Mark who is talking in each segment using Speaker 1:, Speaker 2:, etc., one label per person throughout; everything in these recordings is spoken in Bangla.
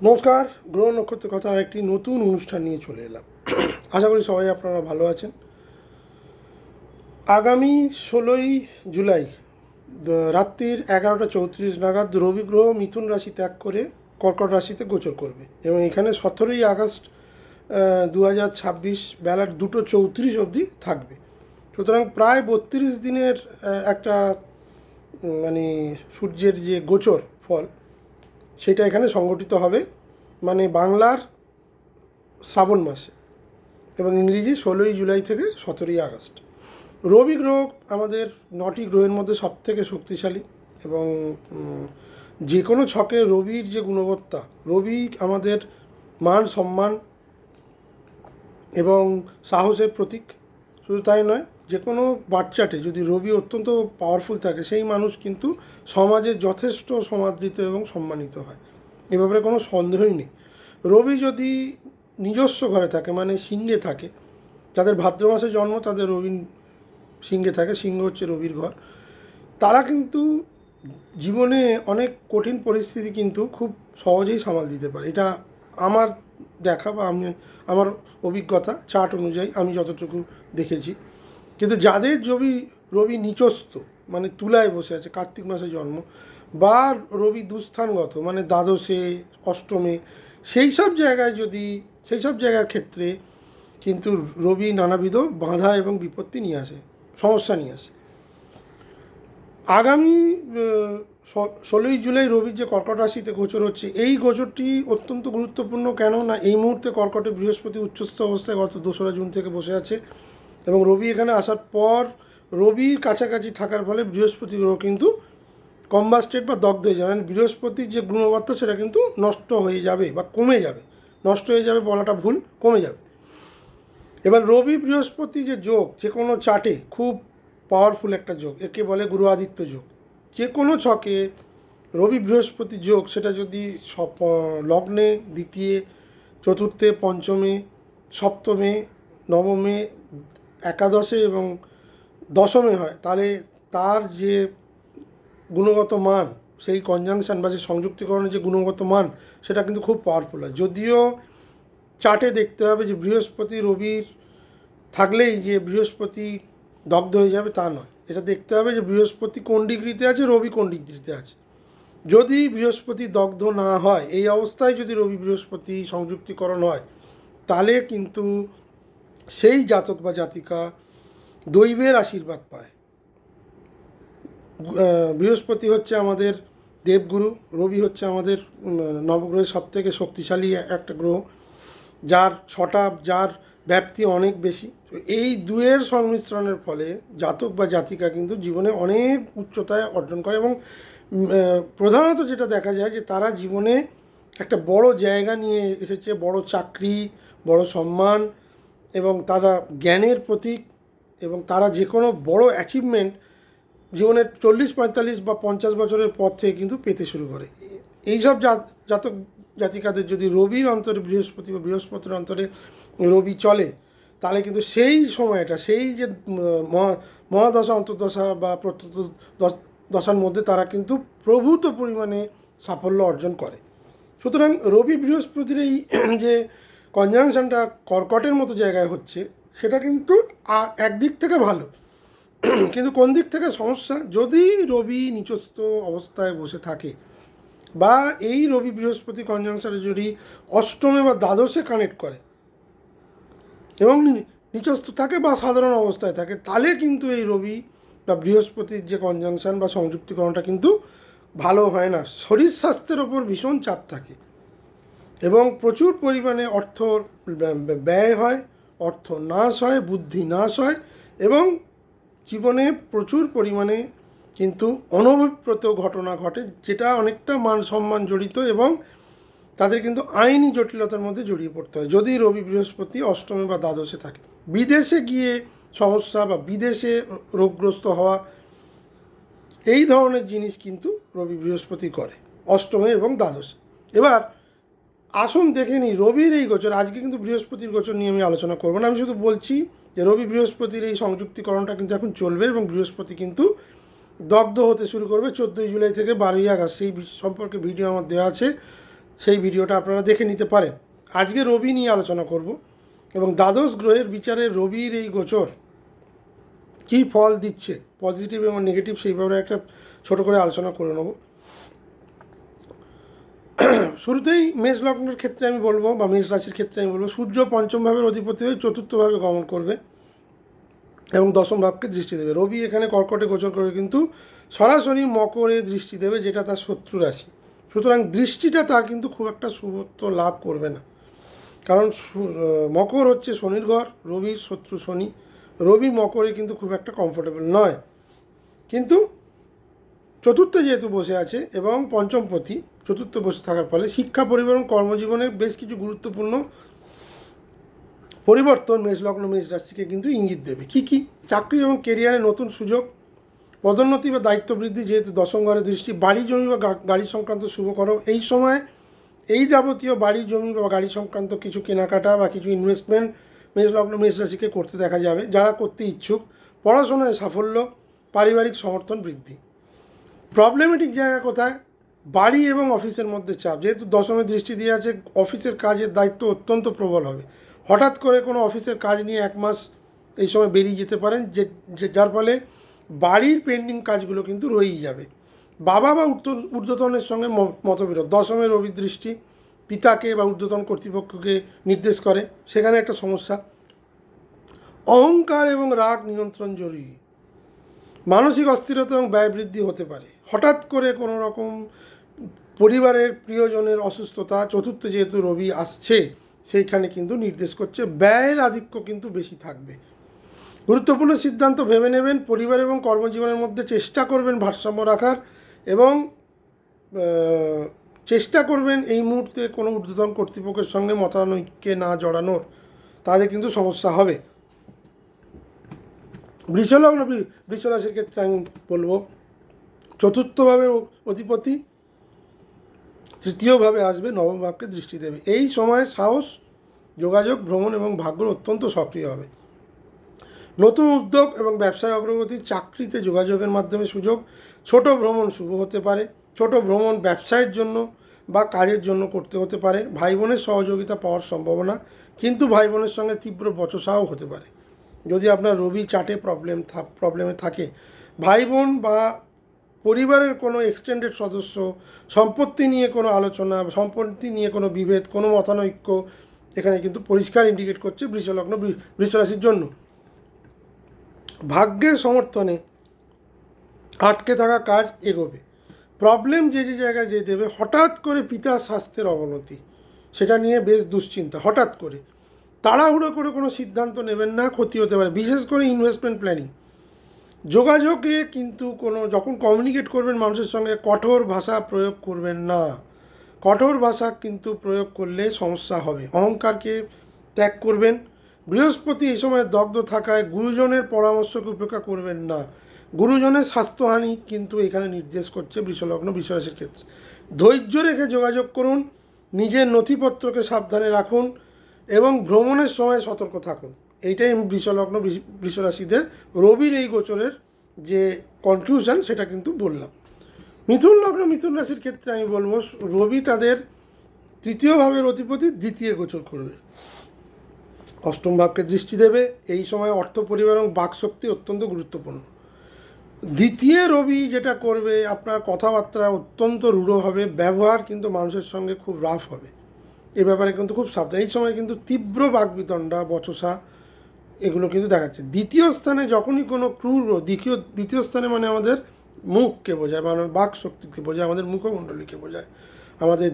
Speaker 1: নমস্কার। গ্রহ নক্ষত্রের কথা আরেকটি নতুন অনুষ্ঠান নিয়ে চলে এলাম। আশা করি সবাই আপনারা ভালো আছেন। আগামী 16ই জুলাই রাত্রির 11:34 নাগাদ রবি গ্রহ মিথুন রাশি ত্যাগ করে কর্কট রাশিতে গোচর করবে এবং এখানে 17ই আগস্ট 2026 বেলা 2:34 অবধি থাকবে। সুতরাং প্রায় 32 দিনের একটা মানে সূর্যের যে গোচর ফল সেটা এখানে সংগঠিত হবে, মানে বাংলার শ্রাবণ মাসে, এবং ইংরেজি 16ই জুলাই থেকে 17ই আগস্ট। রবি গ্রহ আমাদের 9টি গ্রহের মধ্যে সবথেকে শক্তিশালী এবং যে কোনো ছকে রবির যে গুণবত্তা, রবি আমাদের মান সম্মান এবং সাহসের প্রতীক। শুধু তাই নয়, যে কোনো বাচ্চাটে যদি রবি অত্যন্ত পাওয়ারফুল থাকে সেই মানুষ কিন্তু সমাজে যথেষ্ট সমাদৃত এবং সম্মানিত হয়, এ ব্যাপারে কোনো সন্দেহই নেই। রবি যদি নিজস্ব ঘরে থাকে, মানে সিংহে থাকে, যাদের ভাদ্র মাসে জন্ম তাদের রবি সিংহে থাকে, সিংহ হচ্ছে রবির ঘর, তারা কিন্তু জীবনে অনেক কঠিন পরিস্থিতি কিন্তু খুব সহজেই সামাল দিতে পারে। এটা আমার দেখা বা আমার অভিজ্ঞতা চার্ট অনুযায়ী আমি যতটুকু দেখেছি। কিন্তু যাদের রবি রবি নিচস্থ, মানে তুলায় বসে আছে, কার্তিক মাসে জন্ম, বা রবি দুস্থানগত মানে দ্বাদশে অষ্টমে, সেই সব জায়গায় যদি সেই সব জায়গার ক্ষেত্রে কিন্তু রবি নানাবিধ বাধা এবং বিপত্তি নিয়ে আসে, সমস্যা নিয়ে আসে। আগামী 16ই জুলাই রবির যে কর্কট রাশিতে গোচর হচ্ছে, এই গোচরটি অত্যন্ত গুরুত্বপূর্ণ। কেন না, এই মুহূর্তে কর্কটে বৃহস্পতি উচ্চস্থ অবস্থায় গত 2রা জুন থেকে বসে আছে এবং রবি এখানে আসার পর রবির কাছাকাছি থাকার ফলে বৃহস্পতি গ্রহ কিন্তু কম্বাস্টেড বা দগ্ধ হয়ে যাবে, মানে বৃহস্পতির যে গুণবত্তা সেটা কিন্তু নষ্ট হয়ে যাবে বা কমে যাবে। নষ্ট হয়ে যাবে বলাটা ভুল, কমে যাবে। এবার রবি বৃহস্পতি যে যোগ, যে কোনো চার্টে খুব পাওয়ারফুল একটা যোগ, একে বলে গুরু আদিত্য যোগ। যে কোনো ছকে রবি বৃহস্পতি যোগ, সেটা যদি সব লগ্নে, দ্বিতীয়, চতুর্থে, পঞ্চমে, সপ্তমে, নবমে, একাদশে এবং দশমে হয়, তাহলে তার যে গুণগত মান, সেই কনজাংশন বা যে সংযুক্তিকরণের যে গুণগত মান, সেটা কিন্তু খুব পাওয়ারফুল হয়। যদিও চার্টে দেখতে হবে যে বৃহস্পতি রবির থাকলেই যে বৃহস্পতি দগ্ধ হয়ে যাবে তা নয়, এটা দেখতে হবে যে বৃহস্পতি কোন ডিগ্রিতে আছে, রবি কোন ডিগ্রিতে আছে। যদি বৃহস্পতি দগ্ধ না হয়, এই অবস্থায় যদি রবি বৃহস্পতি সংযুক্তিকরণ হয়, তাহলে কিন্তু সেই জাতক বা জাতিকা দৈবের আশীর্বাদ পায়। বৃহস্পতি হচ্ছে আমাদের দেবগুরু, রবি হচ্ছে আমাদের নবগ্রহের সবথেকে শক্তিশালী একটা গ্রহ, যার ছটা, যার ব্যাপ্তি অনেক বেশি। এই দুয়ের সংমিশ্রণের ফলে জাতক বা জাতিকা কিন্তু জীবনে অনেক উচ্চতায় অর্জন করে এবং প্রধানত যেটা দেখা যায় যে তারা জীবনে একটা বড় জায়গা নিয়ে এসেছে, বড় চাকরি, বড় সম্মান, এবং তারা জ্ঞানের প্রতীক, এবং তারা যে কোনো বড় অ্যাচিভমেন্ট জীবনের 40, 45 বা 50 বছরের পর থেকে কিন্তু পেতে শুরু করে। এইসব জাতক জাতিকাদের যদি রবির অন্তরে বৃহস্পতি বা বৃহস্পতির অন্তরে রবি চলে, তাহলে কিন্তু সেই সময়টা, সেই যে মহাদশা, অন্তর্দশা বা দশার মধ্যে তারা কিন্তু প্রভূত পরিমাণে সাফল্য অর্জন করে। সুতরাং রবি বৃহস্পতির এই যে কনজাংশনটা কর্কটের মতো জায়গায় হচ্ছে, সেটা কিন্তু একদিক থেকে ভালো, কিন্তু কোন দিক থেকে সমস্যা, যদি রবি নিচস্থ অবস্থায় বসে থাকে বা এই রবি বৃহস্পতি কনজাংশনে যদি অষ্টমে বা দ্বাদশে কানেক্ট করে এবং নিচস্থ থাকে বা সাধারণ অবস্থায় থাকে, তাহলে কিন্তু এই রবি বা বৃহস্পতির যে কনজাংশন বা সংযুক্তিকরণটা কিন্তু ভালো হয় না। শরীর স্বাস্থ্যের ওপর ভীষণ চাপ থাকে এবং প্রচুর পরিমাণে অর্থ ব্যয় হয়, অর্থ নাশ হয়, বুদ্ধি নাশ হয়, এবং জীবনে প্রচুর পরিমাণে কিন্তু অনভিপ্রেত ঘটনা ঘটে, যেটা অনেকটা মান সম্মান জড়িত, এবং তাদের কিন্তু আইনি জটিলতার মধ্যে জড়িয়ে পড়তে হয় যদি রবি বৃহস্পতি অষ্টমে বা দ্বাদশে থাকে। বিদেশে গিয়ে সমস্যা বা বিদেশে রোগগ্রস্ত হওয়া, এই ধরনের জিনিস কিন্তু রবি বৃহস্পতি করে অষ্টমে এবং দ্বাদশে। এবার আসুন দেখে নিই রবির এই গোচর। আজকে কিন্তু বৃহস্পতির গোচর নিয়ে আমি আলোচনা করবো না, আমি শুধু বলছি যে রবি বৃহস্পতির এই সংযুক্তিকরণটা কিন্তু এখন চলবে এবং বৃহস্পতি কিন্তু দগ্ধ হতে শুরু করবে 14ই জুলাই থেকে 12ই আগস্ট। সেই সম্পর্কে ভিডিও আমার দেওয়া আছে, সেই ভিডিওটা আপনারা দেখে নিতে পারেন। আজকে রবি নিয়ে আলোচনা করব এবং দ্বাদশ গ্রহের বিচারে রবির এই গোচর কী ফল দিচ্ছে, পজিটিভ এবং নেগেটিভ, সেইভাবে একটা ছোট করে আলোচনা করে নেব। শুরুতেই মেষ লগ্নের ক্ষেত্রে আমি বলবো, বা মেষ রাশির ক্ষেত্রে আমি বলবো, সূর্য পঞ্চম ভাবের অধিপতি হয়ে চতুর্থভাবে গমন করবে এবং দশম ভাবকে দৃষ্টি দেবে। রবি এখানে কর্কটে গোচর করে কিন্তু সরাসরি মকরে দৃষ্টি দেবে, যেটা তার শত্রু রাশি। সুতরাং দৃষ্টিটা তার কিন্তু খুব একটা শুভত্ব লাভ করবে না, কারণ মকর হচ্ছে শনির ঘর, রবির শত্রু শনি। রবি মকরে কিন্তু খুব একটা কমফোর্টেবল নয়, কিন্তু চতুর্থে যেহেতু বসে আছে এবং পঞ্চমপতি চতুর্থ বসে থাকার ফলে শিক্ষা, পরিবার এবং কর্মজীবনের বেশ কিছু গুরুত্বপূর্ণ পরিবর্তন মেষলগ্ন মেষ রাশিকে কিন্তু ইঙ্গিত দেবে। কী কী? চাকরি এবং কেরিয়ারে নতুন সুযোগ, পদোন্নতি বা দায়িত্ব বৃদ্ধি, যেহেতু দশম ঘরে দৃষ্টি, বাড়ি জমি বা গাড়ি সংক্রান্ত শুভকরণ। এই সময় এই যাবতীয় বাড়ি জমি বা গাড়ি সংক্রান্ত কিছু কেনাকাটা বা কিছু ইনভেস্টমেন্ট মেষলগ্ন মেষ রাশিকে করতে দেখা যাবে। যারা করতে ইচ্ছুক, পড়াশোনায় সাফল্য, পারিবারিক সমর্থন বৃদ্ধি। প্রবলেমেটিক জায়গা কোথায়? বাড়ি এবং অফিসের মধ্যে চাপ, যেহেতু দশমে দৃষ্টি দিয়ে আছে, অফিসের কাজের দায়িত্ব অত্যন্ত প্রবল হবে। হঠাৎ করে কোনো অফিসের কাজ নিয়ে 1 মাস এই সময় বেরিয়ে যেতে পারেন, যার ফলে বাড়ির পেন্ডিং কাজগুলো কিন্তু রয়েই যাবে। বাবা বা ঊর্ধ্বতনের সঙ্গে মতবিরোধ, দশমে রবি দৃষ্টি পিতাকে বা ঊর্ধ্বতন কর্তৃপক্ষকে নির্দেশ করে, সেখানে একটা সমস্যা। অহংকার এবং রাগ নিয়ন্ত্রণ জরুরি। মানসিক অস্থিরতা এবং ব্যয় বৃদ্ধি হতে পারে। হঠাৎ করে কোনো রকম পরিবারের প্রিয়জনের অসুস্থতা, চতুর্থে যেহেতু রবি আসছে সেইখানে কিন্তু নির্দেশ করছে ব্যয়ের আধিক্য কিন্তু বেশি থাকবে। গুরুত্বপূর্ণ সিদ্ধান্ত ভেবে নেবেন, পরিবার এবং কর্মজীবনের মধ্যে চেষ্টা করবেন ভারসাম্য রাখার, এবং চেষ্টা করবেন এই মুহূর্তে কোনো ঊর্ধ্বতন কর্তৃপক্ষের সঙ্গে মতানৈক্যে না জড়ানোর, তাহলে কিন্তু সমস্যা হবে। বৃষলগ্ন বৃষ রাশির ক্ষেত্রে আমি বলবো, চতুর্থভাবে অধিপতি তৃতীয়ভাবে আসবে, নবম ভাবকে দৃষ্টি দেবে। এই সময় সাহস, যোগাযোগ, ভ্রমণ এবং ভাগ্য অত্যন্ত সক্রিয় হবে। নতুন উদ্যোগ এবং ব্যবসায় অগ্রগতি, চাকরিতে যোগাযোগের মাধ্যমে সুযোগ, ছোট ভ্রমণ শুভ হতে পারে। ছোট ভ্রমণ ব্যবসায়ের জন্য বা কাজের জন্য করতে হতে পারে। ভাই বোনের সহযোগিতা পাওয়ার সম্ভাবনা, কিন্তু ভাই বোনের সঙ্গে তীব্র বচসাও হতে পারে যদি আপনার রবি চার্টে প্রবলেমে থাকে। ভাই বোন বা পরিবারের কোনো এক্সটেন্ডেড সদস্য, সম্পত্তি নিয়ে কোনো আলোচনা, সম্পত্তি নিয়ে কোনো বিভেদ, কোনো মতানৈক্য এখানে কিন্তু পরিষ্কার ইন্ডিকেট করছে বৃষলগ্ন বৃষ রাশির জন্য। ভাগ্যের সমর্থনে আটকে থাকা কাজ এগোবে। প্রবলেম যে জায়গায় যে দেবে, হঠাৎ করে পিতার স্বাস্থ্যের অবনতি, সেটা নিয়ে বেশ দুশ্চিন্তা। হঠাৎ করে তাড়াহুড়ো করে কোনো সিদ্ধান্ত নেবেন না, ক্ষতি হতে পারে। বিশেষ করে ইনভেস্টমেন্ট প্ল্যানিং, যোগাযোগে কিন্তু কোনো, যখন কমিউনিকেট করবেন মানুষের সঙ্গে, কঠোর ভাষা প্রয়োগ করবেন না। কঠোর ভাষা কিন্তু প্রয়োগ করলে সমস্যা হবে। অহংকারকে ত্যাগ করবেন। বৃহস্পতি এই সময় দগ্ধ থাকায় গুরুজনের পরামর্শকে উপেক্ষা করবেন না। গুরুজনের স্বাস্থ্যহানি কিন্তু এখানে নির্দেশ করছে বৃষলগ্ন বৃষ রাশির ক্ষেত্রে। ধৈর্য রেখে যোগাযোগ করুন, নিজের নথিপত্রকে সাবধানে রাখুন এবং ভ্রমণের সময় সতর্ক থাকুন। এইটাই বৃষলগ্ন বৃষ রাশিদের রবির এই গোচরের যে কনক্লুশন, সেটা কিন্তু বললাম। মিথুন লগ্ন মিথুন রাশির ক্ষেত্রে আমি বলবো, রবি তাদের তৃতীয় ভাবের অধিপতি দ্বিতীয় গোচর করবে, অষ্টম ভাবকে দৃষ্টি দেবে। এই সময় অর্থ, পরিবার এবং বাকশক্তি অত্যন্ত গুরুত্বপূর্ণ। দ্বিতীয় রবি যেটা করবে, আপনার কথাবার্তা অত্যন্ত রূঢ় হবে, ব্যবহার কিন্তু মানুষের সঙ্গে খুব রাফ হবে। এ ব্যাপারে কিন্তু খুব সাবধান। এই সময় কিন্তু তীব্র বাকবিতণ্ডা, বচসা এগুলো কিন্তু দেখাচ্ছে। দ্বিতীয় স্থানে যখনই কোনো ক্রূর, দ্বিতীয় স্থানে মানে আমাদের মুখকে বোঝায়, মানে বাক শক্তিকে বোঝায়, আমাদের মুখমণ্ডলীকে বোঝায়, আমাদের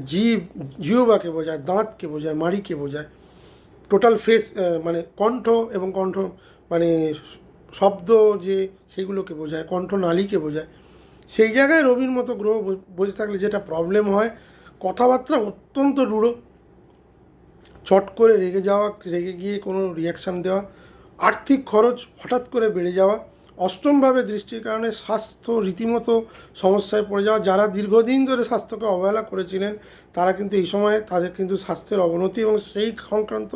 Speaker 1: জিহ্বাকে বোঝায়, দাঁতকে বোঝায়, মাড়িকে বোঝায়, টোটাল ফেস মানে কণ্ঠ এবং কণ্ঠ মানে শব্দ যে সেগুলোকে বোঝায়, কণ্ঠনালীকে বোঝায়। সেই জায়গায় রবির মতো গ্রহ বসে থাকলে যেটা প্রবলেম হয়, কথাবার্তা অত্যন্ত রূঢ়, চট করে রেগে গিয়ে কোনো রিয়াকশান দেওয়া, আর্থিক খরচ হঠাৎ করে বেড়ে যাওয়া, অষ্টমভাবে দৃষ্টির কারণে স্বাস্থ্য রীতিমতো সমস্যায় পড়ে যাওয়া। যারা দীর্ঘদিন ধরে স্বাস্থ্যকে অবহেলা করেছিলেন, তারা কিন্তু এই সময় তাদের কিন্তু স্বাস্থ্যের অবনতি এবং সেই সংক্রান্ত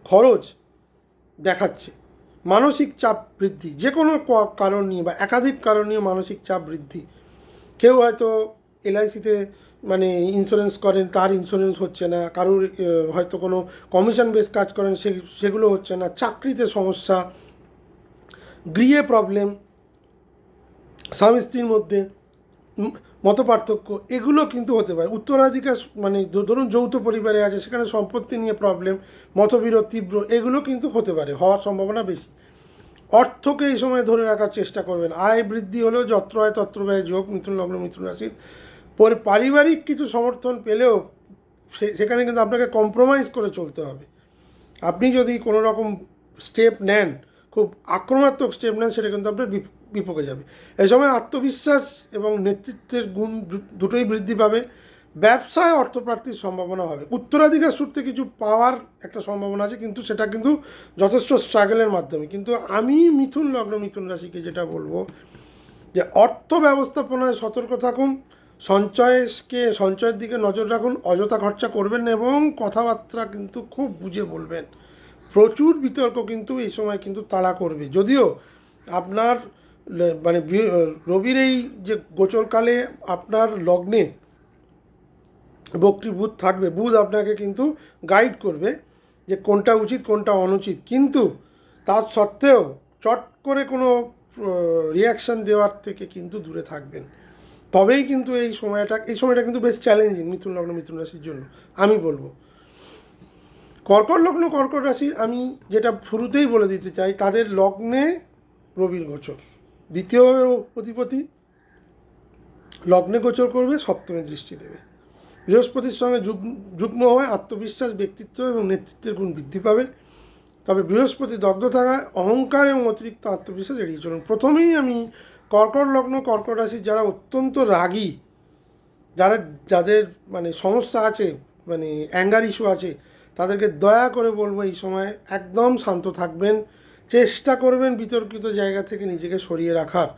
Speaker 1: খরচ দেখাচ্ছে। মানসিক চাপ বৃদ্ধি, যে কোনো কারণ নিয়ে বা একাধিক কারণ নিয়ে মানসিক চাপ বৃদ্ধি। কেউ হয়তো এলআইসিতে মানে ইন্স্যুরেন্স করেন তার ইন্স্যুরেন্স হচ্ছে না, কারোর হয়তো কোনো কমিশন বেস কাজ করেন সেগুলো হচ্ছে না, চাকরিতে সমস্যা, গৃহে প্রবলেম, স্বামী স্ত্রীর মধ্যে মত পার্থক্য, এগুলো কিন্তু হতে পারে। উত্তরাধিকার মানে ধরুন যৌথ পরিবারে আছে, সেখানে সম্পত্তি নিয়ে প্রবলেম, মতবিরোধ তীব্র, এগুলো কিন্তু হতে পারে, হওয়ার সম্ভাবনা বেশি। অর্থকে এই সময় ধরে রাখার চেষ্টা করবেন। আয় বৃদ্ধি হলেও যত্র আয় তত্র ব্যয় যোগ, মিথুন লগ্ন মিথুন রাশির। পরে পারিবারিক কিছু সমর্থন পেলেও সেখানে কিন্তু আপনাকে কম্প্রোমাইজ করে চলতে হবে। আপনি যদি কোনো রকম স্টেপ নেন, খুব আক্রমণাত্মক স্টেপ নেন, সেটা কিন্তু আপনার বিপক্ষে যাবে। এই সময় আত্মবিশ্বাস এবং নেতৃত্বের গুণ দুটোই বৃদ্ধি পাবে। ব্যবসায় অর্থপ্রাপ্তির সম্ভাবনা হবে। উত্তরাধিকার সূত্রে কিছু পাওয়ার একটা সম্ভাবনা আছে, কিন্তু সেটা কিন্তু যথেষ্ট স্ট্রাগলের মাধ্যমে। কিন্তু আমি মিথুন লগ্ন মিথুন রাশিকে যেটা বলবো, যে অর্থ ব্যবস্থাপনায় সতর্ক থাকুন, সঞ্চয়ের দিকে নজর রাখুন, অযথা খরচা করবেন না, এবং কথাবার্তা কিন্তু খুব বুঝে বলবেন। প্রচুর বিতর্ক কিন্তু এই সময় কিন্তু তাড়া করবে। যদিও আপনার মানে রবির এই যে গোচরকালে আপনার লগ্নে বক্রী বুধ থাকবে, বুধ আপনাকে কিন্তু গাইড করবে যে কোনটা উচিত কোনটা অনুচিত, কিন্তু তার সত্ত্বেও চট করে কোনো রিয়াকশান দেওয়ার থেকে কিন্তু দূরে থাকবেন। তবেই কিন্তু এই সময়টা কিন্তু বেশ চ্যালেঞ্জিং মিথুন লগ্ন মিথুন রাশির জন্য আমি বলবো। কর্কট লগ্ন কর্কট রাশির আমি যেটা শুরুতেই বলে দিতে চাই, তাদের লগ্নে রবির গোচর, দ্বিতীয়ভাবে অধিপতি লগ্নে গোচর করবে, সপ্তমে দৃষ্টি দেবে। বৃহস্পতির সঙ্গে যুগ্ম হওয়ায় আত্মবিশ্বাস, ব্যক্তিত্ব এবং নেতৃত্বের গুণ বৃদ্ধি পাবে। তবে বৃহস্পতি দগ্ধ থাকায় অহংকার এবং অতিরিক্ত আত্মবিশ্বাস এড়িয়ে চলুন। প্রথমেই আমি কর্কট লগ্ন কর্কট রাশি যারা অত্যন্ত রাগী, যাদের মানে সমস্যা আছে, মানে অ্যাঙ্গার ইস্যু আছে, তাদেরকে দয়া করে বলবো এই সময় একদম শান্ত থাকবেন। চেষ্টা করবেন বিতর্কিত জায়গা থেকে নিজেকে সরিয়ে রাখার।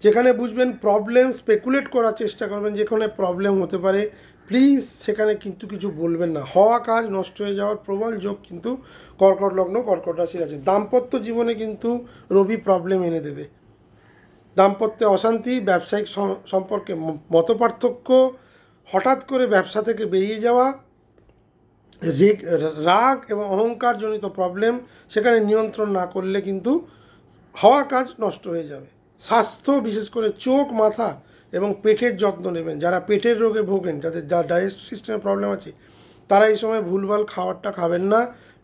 Speaker 1: যেখানে বুঝবেন প্রবলেম, স্পেকুলেট করার চেষ্টা করবেন যেখানে প্রবলেম হতে পারে, প্লিজ সেখানে কিন্তু কিছু বলবেন না। হওয়া কাজ নষ্ট হয়ে যাওয়ার প্রবল যোগ কিন্তু কর্কট লগ্ন কর্কট রাশির আছে। দাম্পত্য জীবনে কিন্তু রবি প্রবলেম এনে দেবে। দাম্পত্যে অশান্তি, ব্যবসায়িক সম্পর্কে মতপার্থক্য, হঠাৎ করে ব্যবসা থেকে বেরিয়ে যাওয়া, রাগ এবং অহংকারজনিত প্রবলেম, সেখানে নিয়ন্ত্রণ না করলে কিন্তু হওয়া কাজ নষ্ট হয়ে যাবে। স্বাস্থ্য, বিশেষ করে চোখ, মাথা এবং পেটের যত্ন নেবেন। যারা পেটের রোগে ভোগেন, যাদের ডাইজেস্টিভ সিস্টেমের প্রবলেম আছে, তারা এই সময় ভুলভাল খাবারটা খাবেন না।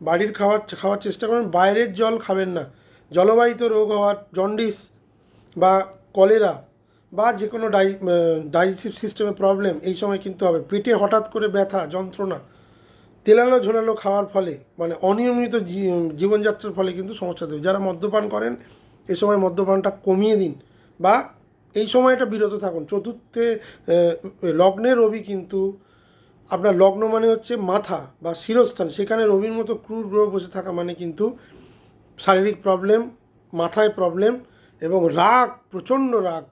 Speaker 1: বাড়ির খাওয়ার চেষ্টা করবেন, বাইরের জল খাবেন না। জলবাহিত রোগ হওয়ার, জন্ডিস বা কলেরা বা যে কোনো ডাইজেস্টিভ সিস্টেমের প্রবলেম এই সময় কিন্তু হবে। পেটে হঠাৎ করে ব্যথা, যন্ত্রণা, তেলালো ঝোলালো খাওয়ার ফলে, মানে অনিয়মিত জীবনযাত্রার ফলে কিন্তু সমস্যা দেবে। যারা মদ্যপান করেন, এই সময় মদ্যপানটা কমিয়ে দিন বা এই সময়টা বিরত থাকুন। চতুর্থে লগ্নে রবি কিন্তু আপনার লগ্ন মানে হচ্ছে মাথা বা শিরস্থান, সেখানে রবির মতো ক্রূর গ্রহ বসে থাকা মানে কিন্তু শারীরিক প্রবলেম, মাথায় প্রবলেম এবং রাগ, প্রচণ্ড রাগ,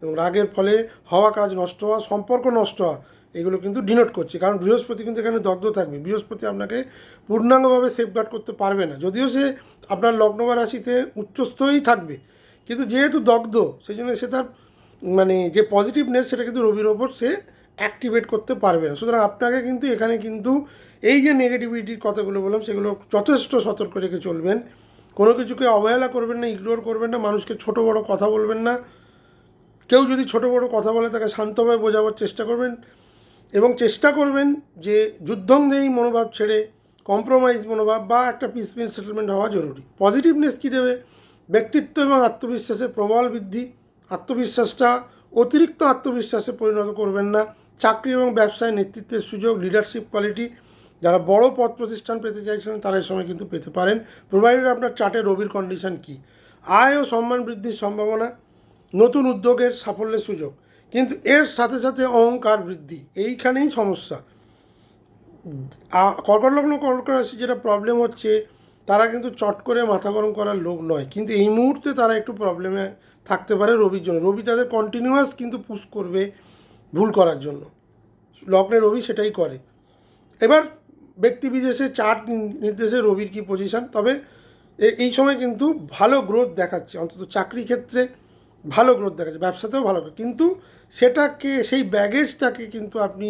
Speaker 1: এবং রাগের ফলে হওয়া কাজ নষ্ট হওয়া, সম্পর্ক নষ্ট হওয়া, এগুলো কিন্তু ডিনোট করছে। কারণ বৃহস্পতি কিন্তু এখানে দগ্ধ থাকবে। বৃহস্পতি আপনাকে পূর্ণাঙ্গভাবে সেফগার্ড করতে পারবে না, যদিও সে আপনার লগ্ন বা রাশিতে উচ্চস্থই থাকবে, কিন্তু যেহেতু দগ্ধ, সেই জন্য সে তার মানে যে পজিটিভনেস সেটা কিন্তু রবির ওপর সে অ্যাক্টিভেট করতে পারবে না। সুতরাং আপনাকে কিন্তু এখানে কিন্তু এই যে নেগেটিভিটির কথাগুলো বললাম, সেগুলো যথেষ্ট সতর্ক রেখে চলবেন। কোনো কিছুকে অবহেলা করবেন না, ইগনোর করবেন না, মানুষকে ছোট বড় কথা বলবেন না। কেউ যদি ছোট বড় কথা বলে তাকে শান্তভাবে বোঝাবার চেষ্টা করবেন, এবং চেষ্টা করবেন যে যুদ্ধংদেহী মনোভাব ছেড়ে কম্প্রোমাইজ মনোভাব বা একটা পিসফুল সেটেলমেন্ট হওয়া জরুরি। পজিটিভনেস কী দেবে? ব্যক্তিত্ব এবং আত্মবিশ্বাসের প্রবল বৃদ্ধি। আত্মবিশ্বাসটা অতিরিক্ত আত্মবিশ্বাসে পরিণত করবেন না। চাকরি এবং ব্যবসায় নেতৃত্বের সুযোগ, লিডারশিপ কোয়ালিটি, যারা বড় পদ প্রতিষ্ঠান পেতে চাইছিলেন তারা এই সময় কিন্তু পেতে পারেন, প্রোভাইডেড আপনার চার্টে রবির কন্ডিশন কী। আয় ও সম্মান বৃদ্ধির সম্ভাবনা, নতুন উদ্যোগের সাফল্যের সুযোগ, কিন্তু এর সাথে সাথে অহংকার বৃদ্ধি, এইখানেই সমস্যা। কর্কট লগ্ন কর্কট রাশি যেটা প্রবলেম হচ্ছে, তারা কিন্তু চট করে মাথা গরম করার লোক নয়, কিন্তু এই মুহূর্তে তারা একটু প্রবলেমে থাকতে পারে রবির জন্য। রবি তাদের কন্টিনিউয়াস কিন্তু পুশ করবে ভুল করার জন্য। লগ্নে রবি সেটাই করে। এবার ব্যক্তিবিশেষে চার্ট নির্দেশে রবির কী পজিশান, তবে এই সময় কিন্তু ভালো গ্রোথ দেখাচ্ছে, অন্তত চাকরি ক্ষেত্রে ভালো গ্রোথ দেখাচ্ছে, ব্যবসাতেও ভালো, কিন্তু সেটাকে সেই ব্যাগেজটাকে কিন্তু আপনি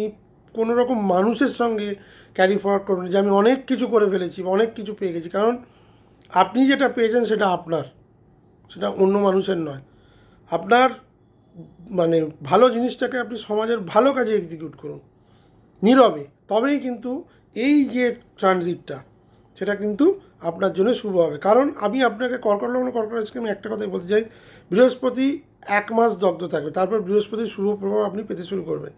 Speaker 1: কোনো রকম মানুষের সঙ্গে ক্যারি ফরওয়ার্ড করবেন যে আমি অনেক কিছু করে ফেলেছি বা অনেক কিছু পেয়ে গেছি। কারণ আপনি যেটা পেয়েছেন সেটা আপনার, সেটা অন্য মানুষের নয়। আপনার মানে ভালো জিনিসটাকে আপনি সমাজের ভালো কাজে এক্সিকিউট করুন নীরবে, তবেই কিন্তু এই যে ট্রানজিটটা সেটা কিন্তু আপনার জন্য শুভ হবে। কারণ আমি আপনাকে কর্কট লগ্ন কর্কট রাশিকে আমি একটা কথাই বলতে চাই, বৃহস্পতি 1 মাস দগ্ধ থাকবে, তারপর বৃহস্পতির শুভ প্রভাব আপনি পেতে শুরু করবেন।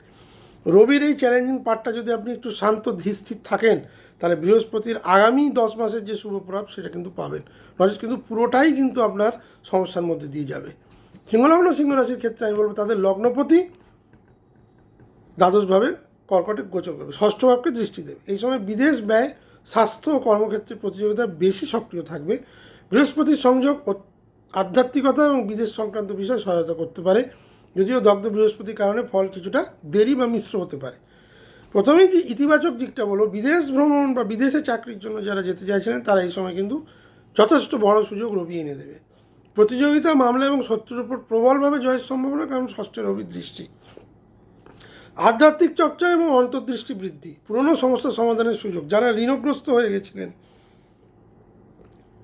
Speaker 1: রবির এই চ্যালেঞ্জিং পার্টটা যদি আপনি একটু শান্ত ধীরস্থির থাকেন, তাহলে বৃহস্পতির আগামী 10 মাসের যে শুভ প্রভাব সেটা কিন্তু পাবেন, নচেত কিন্তু পুরোটাই কিন্তু আপনার সমস্যার মধ্যে দিয়ে যাবে। সিংহলগ্ন সিংহ রাশির ক্ষেত্রে আমি বলবো তাদের লগ্নপতি দ্বাদশভাবে কর্কটে গোচর করবে, ষষ্ঠ ভাবকে দৃষ্টি দেবে। এই সময় বিদেশ ব্যয়, স্বাস্থ্য ও কর্মক্ষেত্রে প্রতিযোগিতা বেশি সক্রিয় থাকবে। বৃহস্পতির সংযোগ আধ্যাত্মিকতা এবং বিদেশ সংক্রান্ত বিষয়ে সহায়তা করতে পারে, যদিও দগ্ধ বৃহস্পতির কারণে ফল কিছুটা দেরি বা মিশ্র হতে পারে। প্রথমেই যে ইতিবাচক দিকটা বলো, বিদেশ ভ্রমণ বা বিদেশে চাকরির জন্য যারা যেতে চাইছিলেন তারা এই সময় কিন্তু যথেষ্ট বড় সুযোগ রবি এনে দেবে। প্রতিযোগিতা, মামলা এবং শত্রুর উপর প্রবলভাবে জয়ের সম্ভাবনা, কারণ ষষ্ঠে রবির দৃষ্টি। আধ্যাত্মিক চর্চা এবং অন্তর্দৃষ্টি বৃদ্ধি, পুরনো সমস্যা সমাধানের সুযোগ। যারা ঋণগ্রস্ত হয়ে গেছিলেন,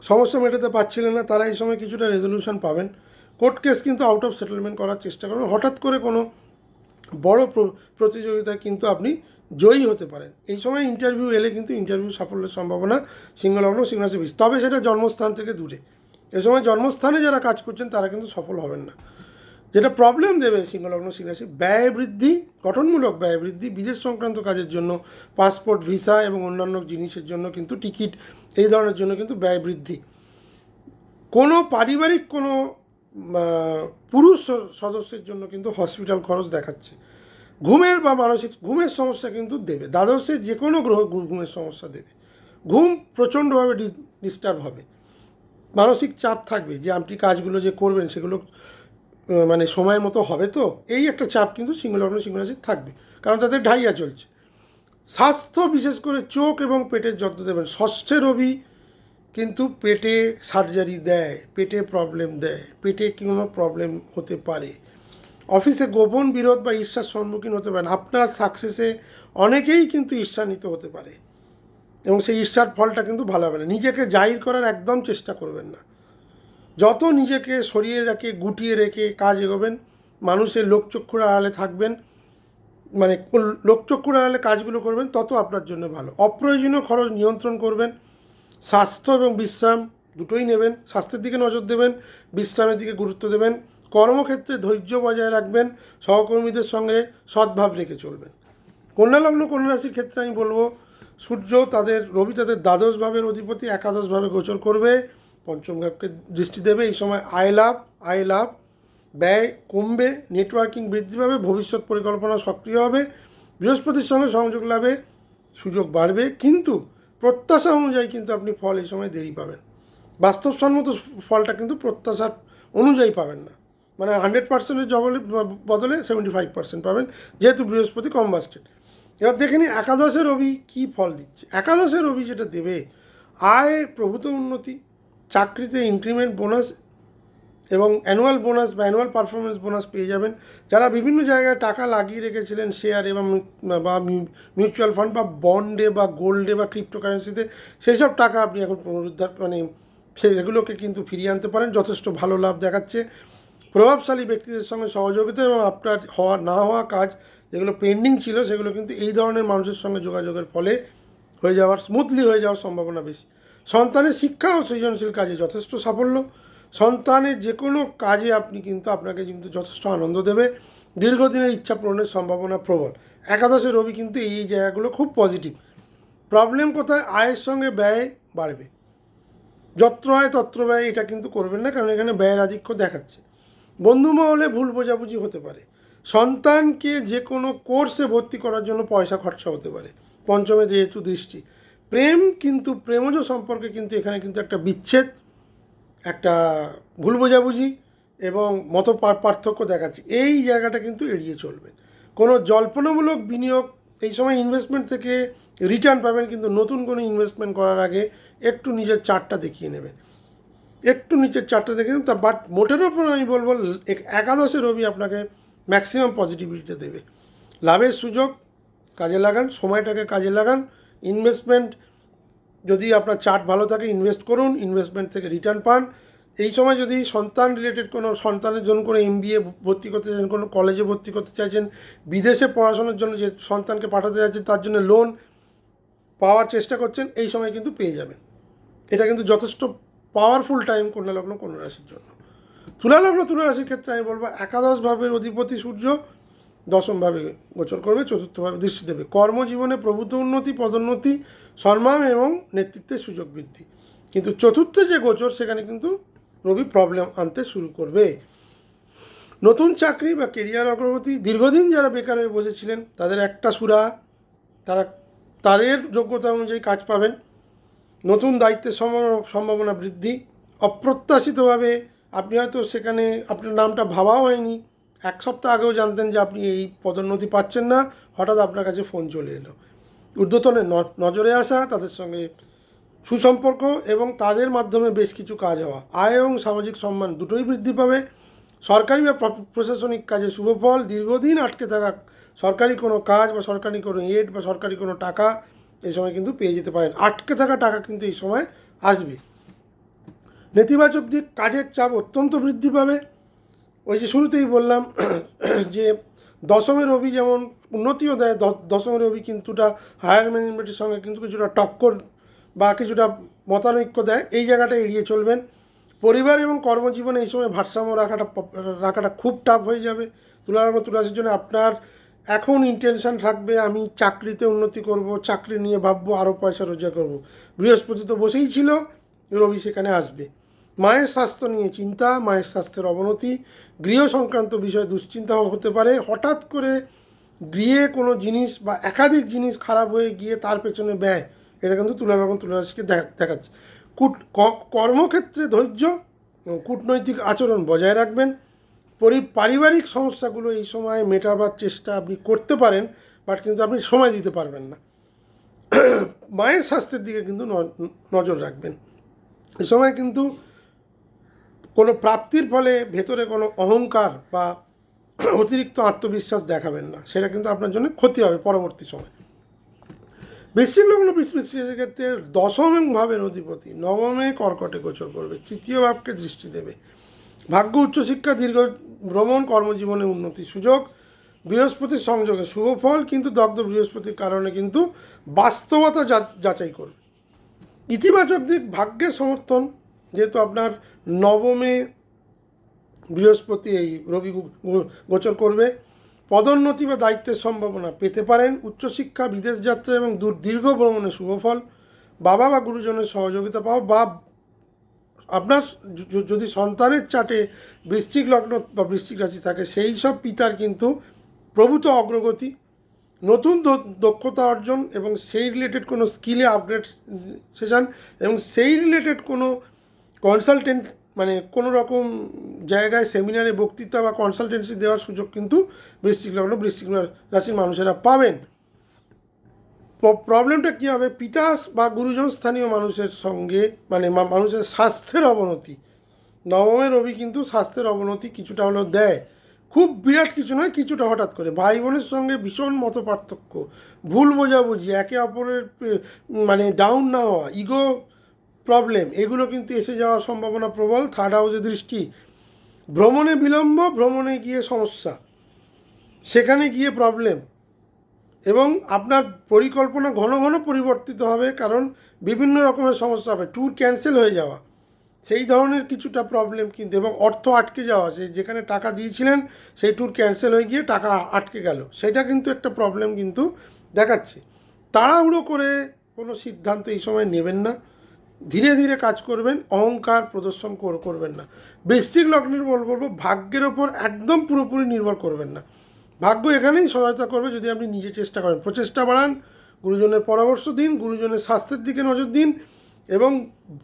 Speaker 1: সমস্যা মেটাতে পারছিলেন না, তারা এই সময় কিছুটা রেজলিউশন পাবেন। কোর্ট কেস কিন্তু আউট অফ সেটেলমেন্ট করার চেষ্টা করবেন। হঠাৎ করে কোনো বড় প্রতিযোগিতায় কিন্তু আপনি জয়ী হতে পারেন। এই সময় ইন্টারভিউ এলে কিন্তু ইন্টারভিউ সাফল্যের সম্ভাবনা সিংহলগ্ন সিংহ রাশি বেশি, তবে সেটা জন্মস্থান থেকে দূরে। এই সময় জন্মস্থানে যারা কাজ করছেন তারা কিন্তু সফল হবেন না। যেটা প্রবলেম দেবে সিংহলগ্ন সিংহ রাশি, ব্যয় বৃদ্ধি, গঠনমূলক ব্যয় বৃদ্ধি, বিদেশ সংক্রান্ত কাজের জন্য, পাসপোর্ট, ভিসা এবং অন্যান্য জিনিসের জন্য কিন্তু টিকিট, এই ধরনের জন্য কিন্তু ব্যয় বৃদ্ধি। কোনো পারিবারিক কোনো পুরুষ সদস্যের জন্য কিন্তু হসপিটাল খরচ দেখাচ্ছে। ঘুমের বা মানসিক ঘুমের সমস্যা কিন্তু দেবে, দ্বাদশে যে কোনো গ্রহ ঘুমের সমস্যা দেবে। ঘুম প্রচণ্ডভাবে ডিস্টার্ব হবে, মানসিক চাপ থাকবে যে আপনি কাজগুলো যে করবেন সেগুলো মানে সময় মতো হবে তো, এই একটা চাপ কিন্তু সিংহলগ্ন সিংহ রাশির থাকবে, কারণ তাদের ঢাইয়া চলছে। স্বাস্থ্য, বিশেষ করে চোখ এবং পেটের যত্ন দেবেন। ষষ্ঠে রবি কিন্তু পেটে সার্জারি দেয়, পেটে প্রবলেম দেয়, পেটে কোনো প্রবলেম হতে পারে। অফিসে গোপন বিরোধ বা ঈর্ষার সম্মুখীন হতে পারেন। আপনার সাকসেসে অনেকেই কিন্তু ঈর্ষান্বিত হতে পারে এবং সেই ঈর্ষার ফলটা কিন্তু ভালো হবে না। নিজেকে জাহির করার একদম চেষ্টা করবেন না। যত নিজেকে সরিয়ে রেখে গুটিয়ে রেখে কাজ এগোবেন, মানুষের লোকচক্ষুর আড়ালে থাকবেন, মানে লোকচক্ষুর আড়ালে কাজগুলো করবেন, তত আপনার জন্য ভালো। অপ্রয়োজনীয় খরচ নিয়ন্ত্রণ করবেন। স্বাস্থ্য এবং বিশ্রাম দুটোই নেবেন, স্বাস্থ্যের দিকে নজর দেবেন, বিশ্রামের দিকে গুরুত্ব দেবেন। কর্মক্ষেত্রে ধৈর্য বজায় রাখবেন, সহকর্মীদের সঙ্গে সদ্ভাব রেখে চলবেন। কন্যা লগ্ন কন্যা রাশির ক্ষেত্রে আমি বলবো সূর্য রবি তাদের দ্বাদশ ভাবের অধিপতি, একাদশভাবে গোচর করবে, পঞ্চম ভাবকে দৃষ্টি দেবে। এই সময় আয় লাভ, ব্যয় কমবে, নেটওয়ার্কিং বৃদ্ধি পাবে, ভবিষ্যৎ পরিকল্পনা সক্রিয় হবে, বৃহস্পতির সঙ্গে সংযোগ লাভে সুযোগ বাড়বে, কিন্তু প্রত্যাশা অনুযায়ী কিন্তু আপনি ফল এই সময় দেরি পাবেন। বাস্তবসম্মত ফলটা কিন্তু প্রত্যাশার অনুযায়ী পাবেন না, মানে 100%-এর বদলে 75% পাবেন, যেহেতু বৃহস্পতি কম্বাস্টেড। এবার দেখে নিই একাদশে রবি কী ফল দিচ্ছে। একাদশে রবি যেটা দেবে, আয় প্রভূত উন্নতি, চাকরিতে ইনক্রিমেন্ট, বোনাস এবং অ্যানুয়াল বোনাস বা অ্যানুয়াল পারফরমেন্স বোনাস পেয়ে যাবেন। যারা বিভিন্ন জায়গায় টাকা লাগিয়ে রেখেছিলেন শেয়ারে বা মিউচুয়াল ফান্ড বা বন্ডে বা গোল্ডে বা ক্রিপ্টোকারেন্সিতে, সেই সব টাকা আপনি এখন পুনরুদ্ধার সেগুলোকে কিন্তু ফিরিয়ে আনতে পারেন, যথেষ্ট ভালো লাভ দেখাচ্ছে। প্রভাবশালী ব্যক্তিদের সঙ্গে সহযোগিতা এবং আপনার না হওয়া কাজ যেগুলো পেন্ডিং ছিল সেগুলো কিন্তু এই ধরনের মানুষের সঙ্গে যোগাযোগের ফলে স্মুথলি হয়ে যাওয়ার সম্ভাবনা বেশি। সন্তানের শিক্ষা ও সৃজনশীল কাজে যথেষ্ট সাফল্য। সন্তানের যে কোনো কাজে আপনাকে কিন্তু যথেষ্ট আনন্দ দেবে। দীর্ঘদিনের ইচ্ছা পূরণের সম্ভাবনা প্রবল। একাদশে রবি কিন্তু এই জায়গাগুলো খুব পজিটিভ। প্রবলেম কোথায়? আয়ের সঙ্গে ব্যয় বাড়বে, যত্র আয় তত্র ব্যয়, এটা কিন্তু করবেন না, কারণ এখানে ব্যয়ের আধিক্য দেখাচ্ছে। বন্ধু মহলে ভুল বোঝাবুঝি হতে পারে। সন্তানকে যে কোনো কোর্সে ভর্তি করার জন্য পয়সা খরচা হতে পারে, পঞ্চমে যেহেতু দৃষ্টি। প্রেমজ সম্পর্কে কিন্তু এখানে কিন্তু একটা বিচ্ছেদ, একটা ভুল বোঝাবুঝি এবং মত পার্থক্য দেখাচ্ছে, এই জায়গাটা কিন্তু এড়িয়ে চলবেন। কোনো জল্পনামূলক বিনিয়োগ, এই সময় ইনভেস্টমেন্ট থেকে রিটার্ন পাবেন, কিন্তু নতুন কোনো ইনভেস্টমেন্ট করার আগে একটু নিজের চার্টটা দেখিয়ে নেবেন। একটু নিচের চারটে দেখে তা, বাট মোটের ওপর আমি বলবো একাদশে রবি আপনাকে ম্যাক্সিমাম পজিটিভিটি দেবে। লাভের সুযোগ কাজে লাগান, সময়টাকে কাজে লাগান। ইনভেস্টমেন্ট যদি আপনার চার্ট ভালো থাকে ইনভেস্ট করুন, ইনভেস্টমেন্ট থেকে রিটার্ন পান। এই সময় যদি সন্তান রিলেটেড কোনো সন্তানের জন্য কোনো MBA ভর্তি করতে চাইছেন, কোনো কলেজে ভর্তি করতে চাইছেন, বিদেশে পড়াশোনার জন্য যে সন্তানকে পাঠাতে চাইছেন তার জন্য লোন পাওয়ার চেষ্টা করছেন, এই সময় কিন্তু পেয়ে যাবেন। এটা কিন্তু যথেষ্ট পাওয়ারফুল টাইম কন্যা লগ্ন কন্যা রাশির জন্য। তুলা লগ্ন তুলা রাশির ক্ষেত্রে আমি বলবো একাদশ ভাবের অধিপতি সূর্য দশমভাবে গোচর করবে, চতুর্থভাবে দৃষ্টি দেবে। কর্মজীবনে প্রভূত উন্নতি, পদোন্নতি, সম্মান এবং নেতৃত্বের সুযোগ বৃদ্ধি। কিন্তু চতুর্থে যে গোচর সেখানে কিন্তু রবি প্রবলেম আনতে শুরু করবে। নতুন চাকরি বা কেরিয়ার অগ্রগতি, দীর্ঘদিন যারা বেকার হয়ে বসেছিলেন তাদের একটা সুরা, তাদের যোগ্যতা অনুযায়ী কাজ পাবেন। নতুন দায়িত্বের সম্ভাবনা বৃদ্ধি। অপ্রত্যাশিতভাবে আপনি হয়তো সেখানে আপনার নামটা ভাবাও হয়নি, এক সপ্তাহ আগেও জানতেন যে আপনি এই পদোন্নতি পাচ্ছেন না, হঠাৎ আপনার কাছে ফোন চলে এলো। ঊর্ধ্বতনের নজরে আসা, তাদের সঙ্গে সুসম্পর্ক এবং তাদের মাধ্যমে বেশ কিছু কাজ হওয়া, আয় এবং সামাজিক সম্মান দুটোই বৃদ্ধি পাবে। সরকারি বা প্রশাসনিক কাজে শুভ ফল। দীর্ঘদিন আটকে থাকা সরকারি কোনো কাজ বা সরকারি কোনো এড বা সরকারি কোনো টাকা এই সময় কিন্তু পেয়ে যেতে পারেন। আটকে থাকা টাকা কিন্তু এই সময় আসবে। নেতিবাচক দিক, কাজের চাপ অত্যন্ত বৃদ্ধি পাবে। ওই যে শুরুতেই বললাম যে দশমের রবি যেমন উন্নতিও দেয়, দশমের রবি কিছুটা হায়ার ম্যানেজমেন্টের সঙ্গে কিন্তু কিছুটা টক্কর বা কিছুটা মতানৈক্য দেয়, এই জায়গাটা এড়িয়ে চলবেন। পরিবার এবং কর্মজীবনে এই সময় ভারসাম্য রাখাটা খুব টাফ হয়ে যাবে। তুলারাশির জন্য আপনার এখন ইন্টেনশন থাকবে আমি চাকরিতে উন্নতি করব, চাকরি নিয়ে ভাববো, আরও পয়সা রোজগার করব। বৃহস্পতি তো বসেই ছিল, রবি সেখানে আসবে। মায়ের স্বাস্থ্য নিয়ে চিন্তা, মায়ের স্বাস্থ্যের অবনতি, গৃহ সংক্রান্ত বিষয়ে দুশ্চিন্তা হতে পারে। হঠাৎ করে গৃহে কোনো জিনিস বা একাধিক জিনিস খারাপ হয়ে গিয়ে তার পেছনে ব্যয়, এটা কিন্তু তুলারাশিকে দেখাচ্ছে। কর্মক্ষেত্রে ধৈর্য এবং কূটনৈতিক আচরণ বজায় রাখবেন। পারিবারিক সমস্যাগুলো এই সময় মেটাবার চেষ্টা আপনি করতে পারেন, বাট কিন্তু আপনি সময় দিতে পারবেন না। মায়ের স্বাস্থ্যের দিকে কিন্তু নজর রাখবেন। এ সময় কিন্তু কোনো প্রাপ্তির ফলে ভেতরে কোনো অহংকার বা অতিরিক্ত আত্মবিশ্বাস দেখাবেন না, সেটা কিন্তু আপনার জন্য ক্ষতি হবে পরবর্তী সময়। বৃশ্চিক লগ্ন বৃশ্চিকের ক্ষেত্রে দশম ভাবের অধিপতি নবমে কর্কটে গোচর করবে, তৃতীয় ভাবকে দৃষ্টি দেবে। ভাগ্য, উচ্চশিক্ষা, দীর্ঘ ভ্রমণ, কর্মজীবনে উন্নতি সুযোগ। বৃহস্পতির সংযোগে শুভ ফল, কিন্তু দগ্ধ বৃহস্পতির কারণে কিন্তু বাস্তবতা যাচাই করবে। ইতিবাচক দিক, ভাগ্যের সমর্থন, যেহেতু আপনার নবমে বৃহস্পতি এই রবি গোচর করবে। পদোন্নতি বা দায়িত্বের সম্ভাবনা পেতে পারেন। উচ্চশিক্ষা, বিদেশ যাত্রা এবং দীর্ঘ ভ্রমণে শুভফল। বাবা বা গুরুজনের সহযোগিতা পাওয়া, বা আপনার যদি সন্তানের চার্টে বৃশ্চিক লগ্ন বা বৃশ্চিক রাশি থাকে সেই সব পিতার কিন্তু প্রভূত অগ্রগতি, নতুন দক্ষতা অর্জন এবং সেই রিলেটেড কোনো স্কিলে আপগ্রেড সেশন এবং সেই রিলেটেড কোনো কনসালটেন্ট মানে কোনো রকম জায়গায় সেমিনারে বক্তৃতা বা কনসালটেন্সি দেওয়ার সুযোগ কিন্তু বৃশ্চিক লগ্ন বৃশ্চিক রাশির মানুষেরা পাবেন। প্রবলেমটা কী হবে, পিতা বা গুরুজন স্থানীয় মানুষের সঙ্গে মানে মানুষের স্বাস্থ্যের অবনতি। নবমের রবি কিন্তু স্বাস্থ্যের অবনতি কিছুটা হলেও দেয়, খুব বিরাট কিছু নয়, কিছুটা হঠাৎ করে। ভাই বোনের সঙ্গে ভীষণ মত পার্থক্য, ভুল বোঝাবুঝি, একে অপরের মানে ডাউন না হওয়া, ইগো প্রবলেম, এগুলো কিন্তু এসে যাওয়ার সম্ভাবনা প্রবল। থার্ড হাউসে দৃষ্টি। ভ্রমণে বিলম্ব, ভ্রমণে গিয়ে সমস্যা, সেখানে গিয়ে প্রবলেম, এবং আপনার পরিকল্পনা ঘন ঘন পরিবর্তিত হবে, কারণ বিভিন্ন রকমের সমস্যা হবে। ট্যুর ক্যান্সেল হয়ে যাওয়া, সেই ধরনের কিছুটা প্রবলেম কিন্তু, এবং অর্থ আটকে যাওয়া, সেই যেখানে টাকা দিয়েছিলেন সেই ট্যুর ক্যান্সেল হয়ে গিয়ে টাকা আটকে গেল, সেটা কিন্তু একটা প্রবলেম কিন্তু দেখাচ্ছে। তাড়াহুড়ো করে কোনো সিদ্ধান্ত এই সময় নেবেন না, ধীরে ধীরে কাজ করবেন, অহংকার প্রদর্শন করবেন না। বৃশ্চিক লগ্নের বলবো ভাগ্যের ওপর একদম পুরোপুরি নির্ভর করবেন না। ভাগ্য এখানেই সহায়তা করবে যদি আপনি নিজে চেষ্টা করেন, প্রচেষ্টা বাড়ান, গুরুজনের পরামর্শ দিন, গুরুজনের স্বাস্থ্যের দিকে নজর দিন, এবং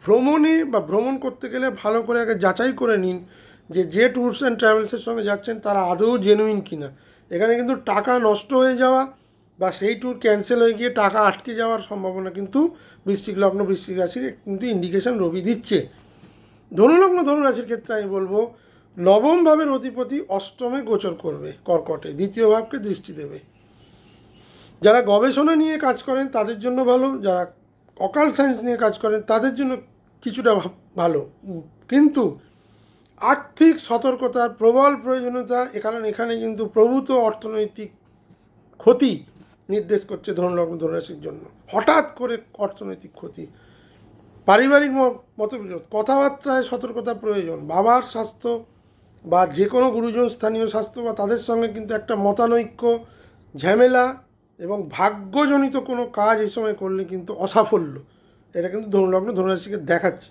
Speaker 1: ভ্রমণে বা ভ্রমণ করতে গেলে ভালো করে আগে যাচাই করে নিন যে ট্যুরস অ্যান্ড ট্রাভেলসের সঙ্গে যাচ্ছেন তারা আদৌ জেনুইন কিনা। এখানে কিন্তু টাকা নষ্ট হয়ে যাওয়া বা সেই ট্যুর ক্যান্সেল হয়ে গিয়ে টাকা আটকে যাওয়ার সম্ভাবনা কিন্তু বৃশ্চিক লগ্ন বৃশ্চিক রাশির কিন্তু ইন্ডিকেশন রবি দিচ্ছে। ধনুলগ্ন ধনুরাশির ক্ষেত্রে আমি বলবো নবম ভাবের অধিপতি অষ্টমে গোচর করবে কর্কটে, দ্বিতীয় ভাবকে দৃষ্টি দেবে। যারা গবেষণা নিয়ে কাজ করেন তাদের জন্য ভালো, যারা অকাল সায়েন্স নিয়ে কাজ করেন তাদের জন্য কিছুটা ভালো, কিন্তু আর্থিক সতর্কতার প্রবল প্রয়োজনীয়তা এখানে কিন্তু প্রভূত অর্থনৈতিক ক্ষতি নির্দেশ করছে ধনুলগ্ন ধনুরাশির জন্য। হঠাৎ করে অর্থনৈতিক ক্ষতি, পারিবারিক মতবিরোধ, কথাবার্তায় সতর্কতা প্রয়োজন, বাবার স্বাস্থ্য বা যে কোনো গুরুজন স্থানীয় স্বাস্থ্য বা তাদের সঙ্গে কিন্তু একটা মতানৈক্য, ঝামেলা এবং ভাগ্যজনিত কোনো কাজ এই সময় করলে কিন্তু অসাফল্য, এটা কিন্তু ধনুলগ্ন ধনুরাশিকে দেখাচ্ছে।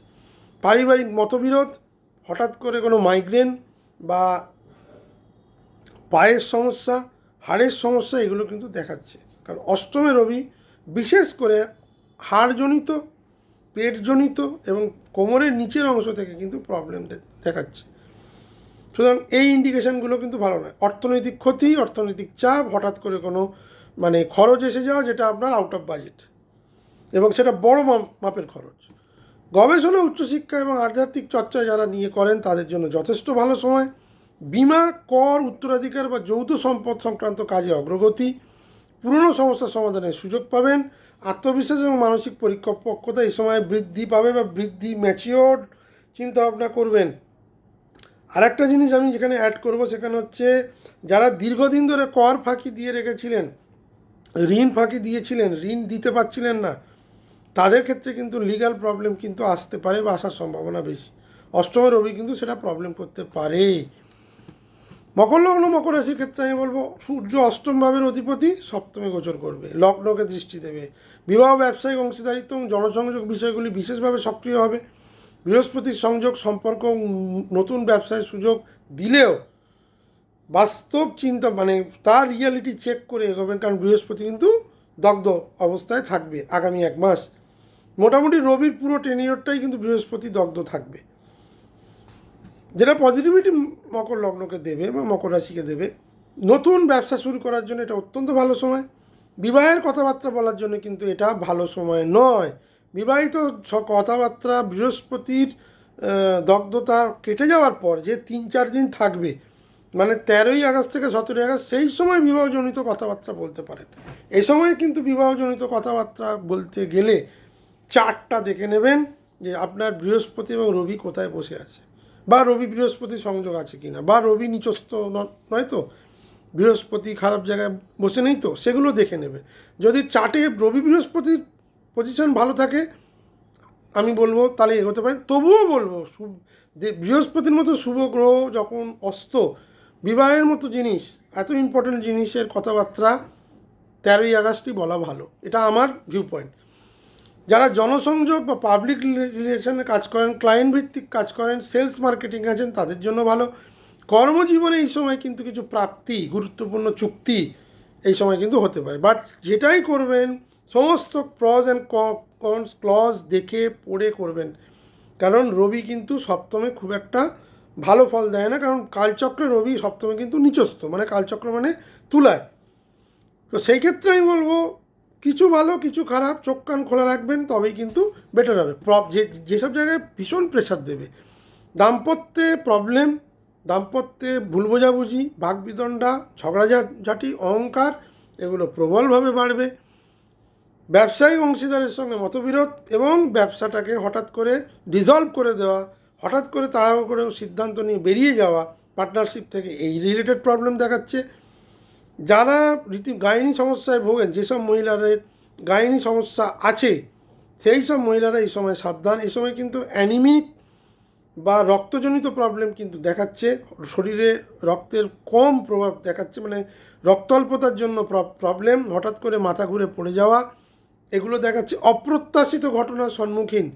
Speaker 1: পারিবারিক মতবিরোধ, হঠাৎ করে কোনো মাইগ্রেন বা পায়ের সমস্যা, হাড়ের সমস্যা, এগুলো কিন্তু দেখাচ্ছে। কারণ অষ্টমে রবি বিশেষ করে হাড়জনিত, পেটজনিত এবং কোমরের নিচের অংশ থেকে কিন্তু প্রবলেম দেখাচ্ছে। সুতরাং এই ইন্ডিকেশানগুলো কিন্তু ভালো নয়। অর্থনৈতিক ক্ষতি, অর্থনৈতিক চাপ, হঠাৎ করে কোনো খরচ এসে যাওয়া যেটা আপনার আউট অফ বাজেট, এবং সেটা বড় মাপের খরচ। গবেষণা, উচ্চশিক্ষা এবং আধ্যাত্মিক চর্চা যারা নিয়ে করেন তাদের জন্য যথেষ্ট ভালো সময়। বিমা, কর, উত্তরাধিকার বা যৌথ সম্পদ সংক্রান্ত কাজে অগ্রগতি, পুরনো সমস্যার সমাধানের সুযোগ পাবেন। আত্মবিশ্বাস এবং মানসিক পরিপক্কতা এই সময় বৃদ্ধি পাবে বা ম্যাচিওর চিন্তাভাবনা করবেন। আর একটা জিনিস আমি যেখানে অ্যাড করব সেখানে হচ্ছে যারা দীর্ঘদিন ধরে কর ফাঁকি দিয়ে রেখেছিলেন, ঋণ ফাঁকি দিয়েছিলেন, ঋণ দিতে পারছিলেন না, তাদের ক্ষেত্রে কিন্তু লিগ্যাল প্রবলেম কিন্তু আসতে পারে বা আসার সম্ভাবনা বেশি। অষ্টমে রবি কিন্তু সেটা প্রবলেম করতে পারে। মকর লগ্ন মকর রাশির ক্ষেত্রে আমি বলবো সূর্য অষ্টম ভাবের অধিপতি সপ্তমে গোচর করবে, লগ্নকে দৃষ্টি দেবে। বিবাহ, ব্যবসায়িক অংশীদারিত্ব এবং জনসংযোগ বিষয়গুলি বিশেষভাবে সক্রিয় হবে। বৃহস্পতির সংযোগ সম্পর্ক নতুন ব্যবসায় সুযোগ দিলেও বাস্তব চিন্তা তার রিয়ালিটি চেক করে এগোবেন, কারণ বৃহস্পতি কিন্তু দগ্ধ অবস্থায় থাকবে আগামী 1 মাস। মোটামুটি রবির পুরো টেনিয়রটাই কিন্তু বৃহস্পতি দগ্ধ থাকবে, যেটা পজিটিভিটি মকর লগ্নকে দেবে বা মকর রাশিকে দেবে। নতুন ব্যবসা শুরু করার জন্য এটা অত্যন্ত ভালো সময়। বিবাহের কথাবার্তা বলার জন্য কিন্তু এটা ভালো সময় নয়। বিবাহিত কথাবার্তা বৃহস্পতির দগ্ধতা কেটে যাওয়ার পর যে 3-4 দিন থাকবে, 13ই আগস্ট থেকে 17ই আগস্ট, সেই সময় বিবাহজনিত কথাবার্তা বলতে পারেন। এই সময় কিন্তু বিবাহজনিত কথাবার্তা বলতে গেলে চার্টটা দেখে নেবেন যে আপনার বৃহস্পতি এবং রবি কোথায় বসে আছে, বা রবি বৃহস্পতি সংযোগ আছে কিনা, বা রবি নিচস্থ নয় তো, বৃহস্পতি খারাপ জায়গায় বসে নেই তো, সেগুলো দেখে নেবে। যদি চার্টে রবি বৃহস্পতির পজিশন ভালো থাকে আমি বলবো তাহলে এগোতে পারেন। তবুও বলবো বৃহস্পতির মতো শুভ গ্রহ যখন অস্ত, বিবাহের মতো জিনিস, এত ইম্পর্টেন্ট জিনিসের কথাবার্তা 13ই আগস্টই বলা ভালো, এটা আমার ভিউ পয়েন্ট। যারা জনসংযোগ বা পাবলিক রিলেশনে কাজ করেন, ক্লায়েন্ট ভিত্তিক কাজ করেন, সেলস মার্কেটিং আছেন, তাদের জন্য ভালো। কর্মজীবনে এই সময় কিন্তু কিছু প্রাপ্তি, গুরুত্বপূর্ণ চুক্তি এই সময় কিন্তু হতে পারে। বাট যেটাই করবেন সমস্ত প্রজ অ্যান্ড কনস ক্লজ দেখে পড়ে করবেন, কারণ রবি কিন্তু সপ্তমে খুব একটা ভালো ফল দেয় না, কারণ কালচক্রে রবি সপ্তমে কিন্তু নিচস্থ, কালচক্র তুলায়। তো সেই ক্ষেত্রে আমি বলবো কিছু ভালো কিছু খারাপ, চোখ কান খোলা রাখবেন, তবেই কিন্তু বেটার হবে। যেসব জায়গায় ভীষণ প্রেশার দেবে, দাম্পত্যে প্রবলেম, দাম্পত্যে ভুল বোঝাবুঝি, বাকবিতণ্ডা, ঝগড়াঝাটি, অহংকার, এগুলো প্রবলভাবে বাড়বে। ব্যবসায়িক অংশীদারের সঙ্গে মতবিরোধ এবং ব্যবসাটাকে হঠাৎ করে ডিসলভ করে দেওয়া, হঠাৎ করে তাড়াহুড়ো করে সিদ্ধান্ত নিয়ে বেরিয়ে যাওয়া পার্টনারশিপ থেকে, এই রিলেটেড প্রবলেম দেখাচ্ছে। যারা গাইনি সমস্যায় ভোগেন, যেসব মহিলাদের গাইনি সমস্যা আছে সেই সব মহিলারা এই সময় সাবধান। এই সময় কিন্তু অ্যানিমিক বা রক্তজনিত প্রবলেম কিন্তু দেখাচ্ছে, শরীরে রক্তের কম প্রভাব দেখাচ্ছে, রক্ত অল্পতার জন্য প্রবলেম, হঠাৎ করে মাথা ঘুরে পড়ে যাওয়া, এগুলো দেখাচ্ছে। অপ্রত্যাশিত ঘটনার সম্মুখীন,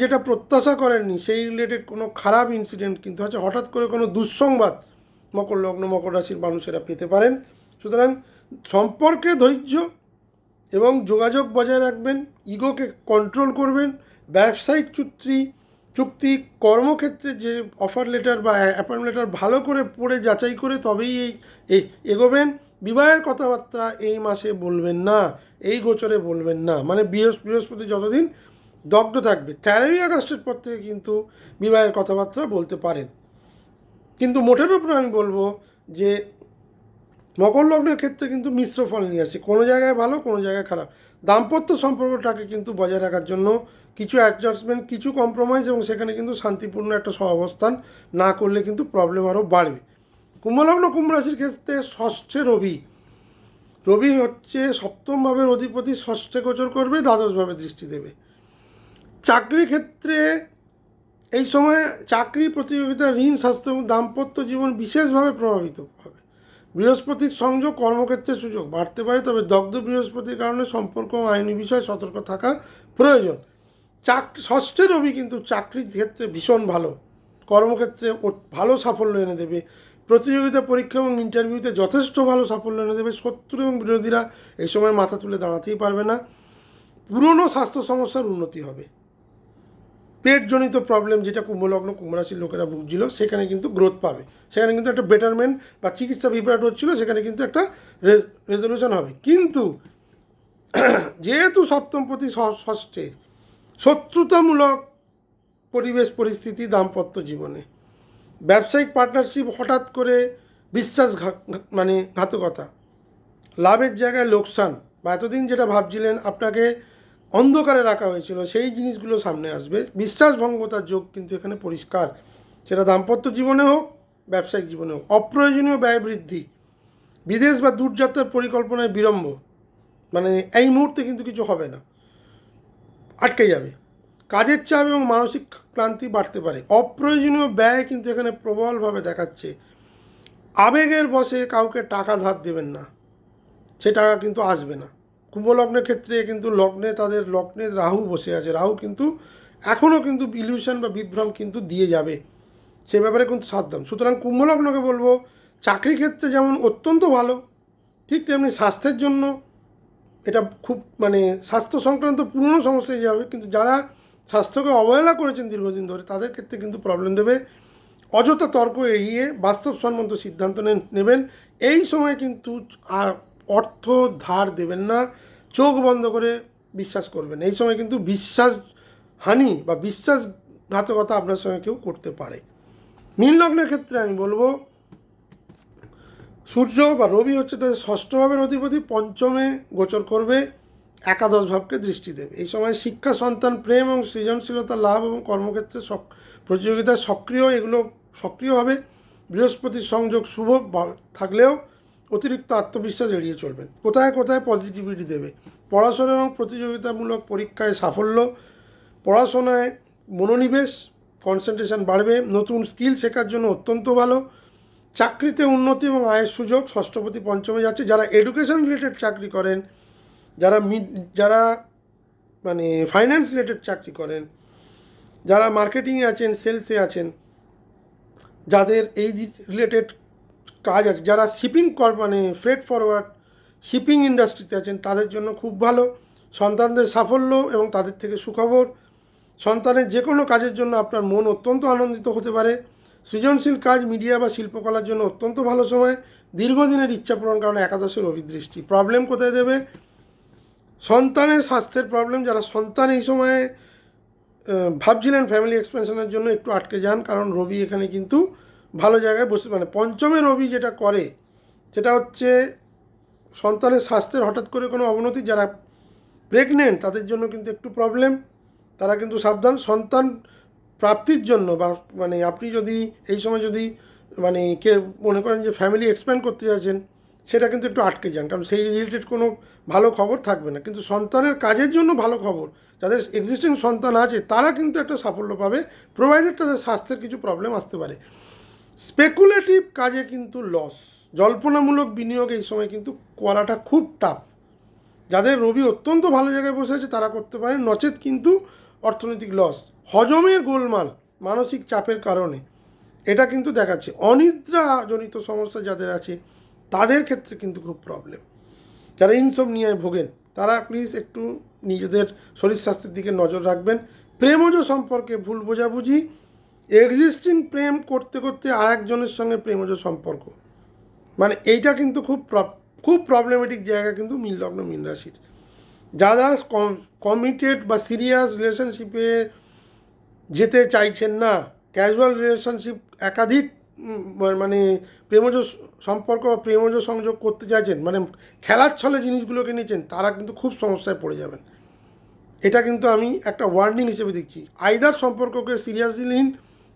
Speaker 1: যেটা প্রত্যাশা করেননি সেই রিলেটেড কোনো খারাপ ইনসিডেন্ট কিন্তু আছে, হঠাৎ করে কোনো দুঃসংবাদ মকর লগ্ন মকর রাশির মানুষেরা পেতে পারেন। সুতরাং সম্পর্কে ধৈর্য এবং যোগাযোগ বজায় রাখবেন, ইগোকে কন্ট্রোল করবেন। ব্যবসায়িক চুক্তি কর্মক্ষেত্রে যে অফার লেটার বা অ্যাপয়েন্টমেন্ট লেটার ভালো করে পড়ে যাচাই করে তবেই এই এগোবেন। বিবাহের কথাবার্তা এই মাসে বলবেন না, এই গোচরে বলবেন না, বৃহস্পতি যতদিন দগ্ধ থাকবে। 13ই আগস্টের পর থেকে কিন্তু বিবাহের কথাবার্তা বলতে পারেন। কিন্তু মোটের উপর আমি বলবো যে মকর লগ্নের ক্ষেত্রে কিন্তু মিশ্র ফল নিয়ে আসছে, কোনো জায়গায় ভালো, কোনো জায়গায় খারাপ। দাম্পত্য সম্পর্কটাকে কিন্তু বজায় রাখার জন্য কিছু অ্যাডজাস্টমেন্ট, কিছু কম্প্রোমাইজ এবং সেখানে কিন্তু শান্তিপূর্ণ একটা সহাবস্থান না করলে কিন্তু প্রবলেম আরও বাড়বে। কুম্ভলগ্ন কুম্ভ রাশির ক্ষেত্রে ষষ্ঠে রবি, রবি হচ্ছে সপ্তম ভাবের অধিপতি, ষষ্ঠে গোচর করবে, দ্বাদশভাবে দৃষ্টি দেবে। চাকরি ক্ষেত্রে এই সময় চাকরি প্রতিযোগিতা, ঋণ, স্বাস্থ্য এবং দাম্পত্য জীবন বিশেষভাবে প্রভাবিত হবে। বৃহস্পতির সংযোগ কর্মক্ষেত্রে সুযোগ বাড়তে পারে, তবে দগ্ধ বৃহস্পতির কারণে সম্পর্ক ও আইনি বিষয়ে সতর্ক থাকা প্রয়োজন। ষষ্ঠে রবি কিন্তু চাকরির ক্ষেত্রে ভীষণ ভালো, কর্মক্ষেত্রে ভালো সাফল্য এনে দেবে। প্রতিযোগিতা, পরীক্ষা এবং ইন্টারভিউতে যথেষ্ট ভালো সাফল্য এনে দেবে। শত্রু এবং বিরোধীরা এই সময় মাথা তুলে দাঁড়াতেই পারবে না। পুরনো স্বাস্থ্য সমস্যার উন্নতি হবে। পেটজনিত প্রবলেম যেটা কুম্ভলগ্ন কুম্ভরাশির লোকেরা ভুগছিল, সেখানে কিন্তু গ্রোথ পাবে, সেখানে কিন্তু একটা বেটারমেন্ট বা চিকিৎসা বিভ্রাট হচ্ছিল, সেখানে কিন্তু একটা রেজলিউশন হবে। কিন্তু যেহেতু সপ্তমপতি ষষ্ঠে, শত্রুতামূলক পরিবেশ পরিস্থিতি দাম্পত্য জীবনে, ব্যবসায়িক পার্টনারশিপ হঠাৎ করে ঘাতকতা, লাভের জায়গায় লোকসান, বা এতদিন যেটা ভাবছিলেন আপনাকে অন্ধকারে রাখা হয়েছিল সেই জিনিসগুলো সামনে আসবে। বিশ্বাসভঙ্গতার যোগ কিন্তু এখানে পরিষ্কার, সেটা দাম্পত্য জীবনে হোক, ব্যবসায়িক জীবনে হোক। অপ্রয়োজনীয় ব্যয় বৃদ্ধি, বিদেশ বা দূরযাত্রার পরিকল্পনায় বিলম্ব, এই মুহূর্তে কিন্তু কিছু হবে না, আটকে যাবে। কাজের চাপ এবং মানসিক ক্লান্তি বাড়তে পারে। অপ্রয়োজনীয় ব্যয় কিন্তু এখানে প্রবলভাবে দেখাচ্ছে। আবেগের বশে কাউকে টাকা ধার দেবেন না, সে টাকা কিন্তু আসবে না। কুম্ভলগ্নের ক্ষেত্রে কিন্তু তাদের লগ্নে রাহু বসে আছে, রাহু কিন্তু এখনও কিন্তু ইলিউশন বা বিভ্রম কিন্তু দিয়ে যাবে, সে ব্যাপারে কিন্তু সাবধান। সুতরাং কুম্ভলগ্নকে বলবো চাকরি ক্ষেত্রে যেমন অত্যন্ত ভালো, ঠিক তেমনি স্বাস্থ্যের জন্য এটা খুব স্বাস্থ্য সংক্রান্ত পুরনো সমস্যায় যাবে, কিন্তু যারা স্বাস্থ্যকে অবহেলা করেছেন দীর্ঘদিন ধরে তাদের ক্ষেত্রে কিন্তু প্রবলেম দেবে। অযথা তর্ক এড়িয়ে বাস্তবসম্মত সিদ্ধান্ত নেবেন। এই সময় কিন্তু অর্থ ধার দেবেন না, চোখ বন্ধ করে বিশ্বাস করবেন। এই সময় কিন্তু বিশ্বাসহানি বা বিশ্বাসঘাতকতা আপনার সঙ্গে কেউ করতে পারে। মীন লগ্নের ক্ষেত্রে আমি বলবো সূর্য বা রবি হচ্ছে তাদের ষষ্ঠ ভাবের অধিপতি, পঞ্চমে গোচর করবে, একাদশ ভাবকে দৃষ্টি দেবে। এই সময় শিক্ষা, সন্তান, প্রেম এবং সৃজনশীলতা লাভ এবং কর্মক্ষেত্রে প্রতিযোগিতায় এগুলো সক্রিয় হবে। বৃহস্পতির সংযোগ শুভ থাকলেও অতিরিক্ত আত্মবিশ্বাস এড়িয়ে চলবেন। কোথায় কোথায় পজিটিভিটি দেবে, পড়াশোনা এবং প্রতিযোগিতামূলক পরীক্ষায় সাফল্য, পড়াশোনায় মনোনিবেশ, কনসেন্ট্রেশন বাড়বে। নতুন স্কিল শেখার জন্য অত্যন্ত ভালো। চাকরিতে উন্নতি এবং আয়ের সুযোগ, ষষ্ঠপতি পঞ্চমে যাচ্ছে। যারা এডুকেশন রিলেটেড চাকরি করেন, যারা ফাইন্যান্স রিলেটেড চাকরি করেন, যারা মার্কেটিংয়ে আছেন, সেলসে আছেন, যাদের এই রিলেটেড কাজ আছে, যারা শিপিং ফ্রেট ফরওয়ার্ড শিপিং ইন্ডাস্ট্রিতে আছেন, তাদের জন্য খুব ভালো। সন্তানদের সাফল্য এবং তাদের থেকে সুখবর। সন্তানের যে কোনো কাজের জন্য আপনার মন অত্যন্ত আনন্দিত হতে পারে। সৃজনশীল কাজ, মিডিয়া বা শিল্পকলার জন্য অত্যন্ত ভালো সময়। দীর্ঘদিনের ইচ্ছা পূরণ, কারণ একাদশের অভিদৃষ্টি। প্রবলেম কোথায় দেবে? সন্তানের স্বাস্থ্যের প্রবলেম। যারা সন্তান এই সময়ে ভাবছিলেন ফ্যামিলি এক্সপেনশনের জন্য, একটু আটকে যান, কারণ রবি এখানে কিন্তু ভালো জায়গায় বসে, পঞ্চমে রবি যেটা করে সেটা হচ্ছে সন্তানের স্বাস্থ্যের হঠাৎ করে কোনো অবনতি। যারা প্রেগনেন্ট তাদের জন্য কিন্তু একটু প্রবলেম, তারা কিন্তু সাবধান। সন্তান প্রাপ্তির জন্য বা আপনি যদি এই সময় যদি কে মনে করেন যে ফ্যামিলি এক্সপ্যান্ড করতে যাচ্ছেন, সেটা কিন্তু একটু আটকে যান, কারণ সেই রিলেটেড কোনো ভালো খবর থাকবে না। কিন্তু সন্তানের কাজের জন্য ভালো খবর, যাদের এক্সিস্টিং সন্তান আছে তারা কিন্তু একটা সাফল্য পাবে, প্রোভাইডেড তাদের স্বাস্থ্যের কিছু প্রবলেম আসতে পারে। স্পেকুলেটিভ কাজে কিন্তু লস, জল্পনামূলক বিনিয়োগ এই সময় কিন্তু করাটা খুব টাফ। যাদের রবি অত্যন্ত ভালো জায়গায় বসে আছে তারা করতে পারেন, নচেত কিন্তু অর্থনৈতিক লস। হজমের গোলমাল, মানসিক চাপের কারণে এটা কিন্তু দেখাচ্ছে। অনিদ্রাজনিত সমস্যা যাদের আছে তাদের ক্ষেত্রে কিন্তু খুব প্রবলেম। যারা ইনসমনিয়ায় ভোগেন তারা প্লিজ একটু নিজেদের শরীর স্বাস্থ্যের দিকে নজর রাখবেন। প্রেমজ সম্পর্কে ভুল বোঝাবুঝি, এক্সিস্টিং প্রেম করতে করতে আর একজনের সঙ্গে প্রেমজ সম্পর্ক, এইটা কিন্তু খুব প্রবলেমেটিক জায়গা কিন্তু মীন লগ্ন মীন রাশির। যারা কমিটেড বা সিরিয়াস রিলেশনশিপে যেতে চাইছেন না, ক্যাজুয়াল রিলেশনশিপ একাধিক মানে প্রেমজ সম্পর্ক বা প্রেমজ সংযোগ করতে চাইছেন, মানে খেলার ছলে জিনিসগুলোকে নিয়েছেন, তারা কিন্তু খুব সমস্যায় পড়ে যাবেন। এটা কিন্তু আমি একটা ওয়ার্নিং হিসেবে দেখছি। আইদার সম্পর্ককে সিরিয়াসলি নিন,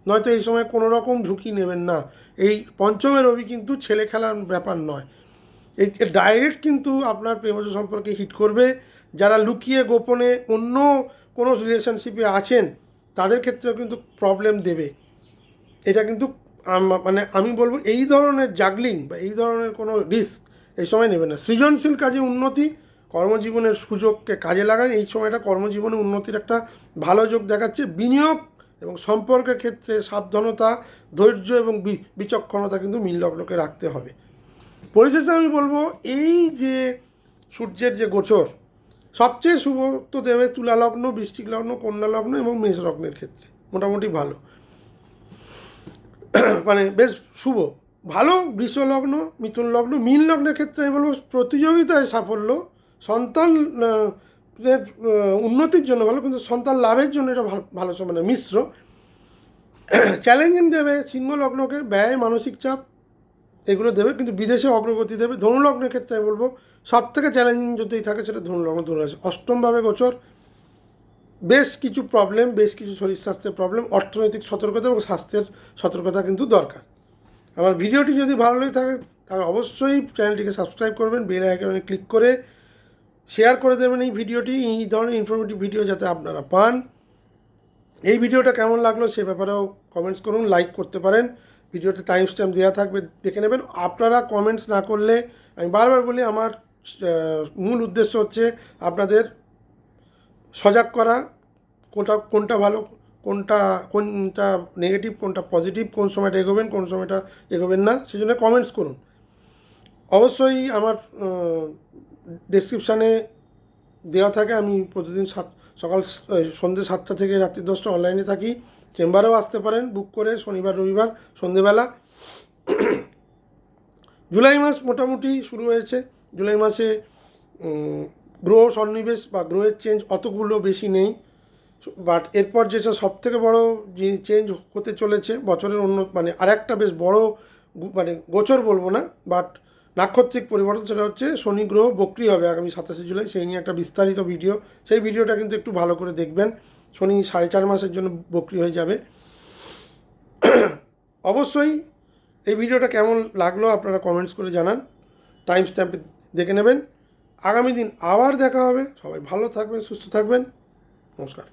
Speaker 1: নয়তো এই সময় কোনো রকম ঝুঁকি নেবেন না। এই পঞ্চমের রবি কিন্তু ছেলে খেলার ব্যাপার নয়, এই ডাইরেক্ট কিন্তু আপনার প্রেমজ সম্পর্কে হিট করবে। যারা লুকিয়ে গোপনে অন্য কোনো রিলেশনশিপে আছেন তাদের ক্ষেত্রেও কিন্তু প্রবলেম দেবে। এটা কিন্তু মানে আমি বলবো এই ধরনের জাগলিং বা এই ধরনের কোনো রিস্ক এই সময় নেবে না। সৃজনশীল কাজে উন্নতি, কর্মজীবনের সুযোগকে কাজে লাগান। এই সময়টা কর্মজীবনে উন্নতির একটা ভালো যোগ দেখাচ্ছে। বিনিয়োগ এবং সম্পর্কের ক্ষেত্রে সাবধানতা, ধৈর্য এবং বিচক্ষণতা কিন্তু মীন লগ্নকে রাখতে হবে। পরিশেষে আমি বলবো এই যে সূর্যের যে গোচর সবচেয়ে শুভ তো দেবে তুলা লগ্ন, বৃশ্চিক লগ্ন, কন্যা লগ্ন এবং মেষ লগ্নের ক্ষেত্রে মোটামুটি ভালো, মানে বেশ শুভ ভালো। বৃষ লগ্ন, মিথুন লগ্ন, মীন লগ্নের ক্ষেত্রে আমি বলবো প্রতিযোগিতায় সাফল্য, সন্তান উন্নতির জন্য ভালো, কিন্তু সন্তান লাভের জন্য এটা ভালো মানে মিশ্র। চ্যালেঞ্জিং দেবে সিংহ লগ্নকে, ব্যয়, মানসিক চাপ এগুলো দেবে, কিন্তু বিদেশে অগ্রগতি দেবে। ধনুলগ্নের ক্ষেত্রে আমি বলবো সব থেকে চ্যালেঞ্জিং যদি থাকে সেটা ধনুলগ্ন ধরে আছে। অষ্টমভাবে গোচর, বেশ কিছু প্রবলেম, বেশ কিছু শরীর স্বাস্থ্যের প্রবলেম, অর্থনৈতিক সতর্কতা এবং স্বাস্থ্যের সতর্কতা কিন্তু দরকার। আমার ভিডিওটি যদি ভালো লেগে থাকে তাহলে অবশ্যই চ্যানেলটিকে সাবস্ক্রাইব করবেন, বেল আইকনে ক্লিক করে শেয়ার করে দেবেন এই ভিডিওটি, এই ধরনের ইনফরমেটিভ ভিডিও যাতে আপনারা পান। এই ভিডিওটা কেমন লাগলো সে ব্যাপারেও কমেন্টস করুন, লাইক করতে পারেন। ভিডিওতে টাইম স্ট্যাম্প দেওয়া থাকবে, দেখে নেবেন। আপনারা কমেন্টস না করলে, আমি বারবার বলি, আমার মূল উদ্দেশ্য হচ্ছে আপনাদের সজাগ করা, কোনটা ভালো, কোনটা নেগেটিভ, কোনটা পজিটিভ, কোন সময়টা এগোবেন, কোন সময়টা এগোবেন না, সেই জন্য কমেন্টস করুন। অবশ্যই আমার ডেসক্রিপশানে দেওয়া থাকে, আমি প্রতিদিন সকাল সন্ধ্যে 7টা থেকে রাত্রি 10টা অনলাইনে থাকি। চেম্বারেও আসতে পারেন বুক করে, শনিবার রবিবার সন্ধেবেলা। জুলাই মাস মোটামুটি শুরু হয়েছে। জুলাই মাসে গ্রহ সন্নিবেশ বা গ্রহের চেঞ্জ অতগুলো বেশি নেই, বাট এরপর যেটা সবথেকে বড় যে চেঞ্জ হতে চলেছে বছরের মানে আরেকটা বেশ বড় মানে গোচর বলবো না, বাট নাক্ষত্রিক পরিবর্তন, সেটা হচ্ছে শনি গ্রহ বক্রি হবে আগামী 27শে জুলাই। সেই নিয়ে একটা বিস্তারিত ভিডিও, সেই ভিডিওটা কিন্তু একটু ভালো করে দেখবেন। শনি 4.5 মাসের জন্য বক্রি হয়ে যাবে। অবশ্যই এই ভিডিওটা কেমন লাগলো আপনারা কমেন্টস করে জানান, টাইম স্ট্যাম্পে দেখে নেবেন। আগামী দিন আবার দেখা হবে। সবাই ভালো থাকবেন, সুস্থ থাকবেন। নমস্কার।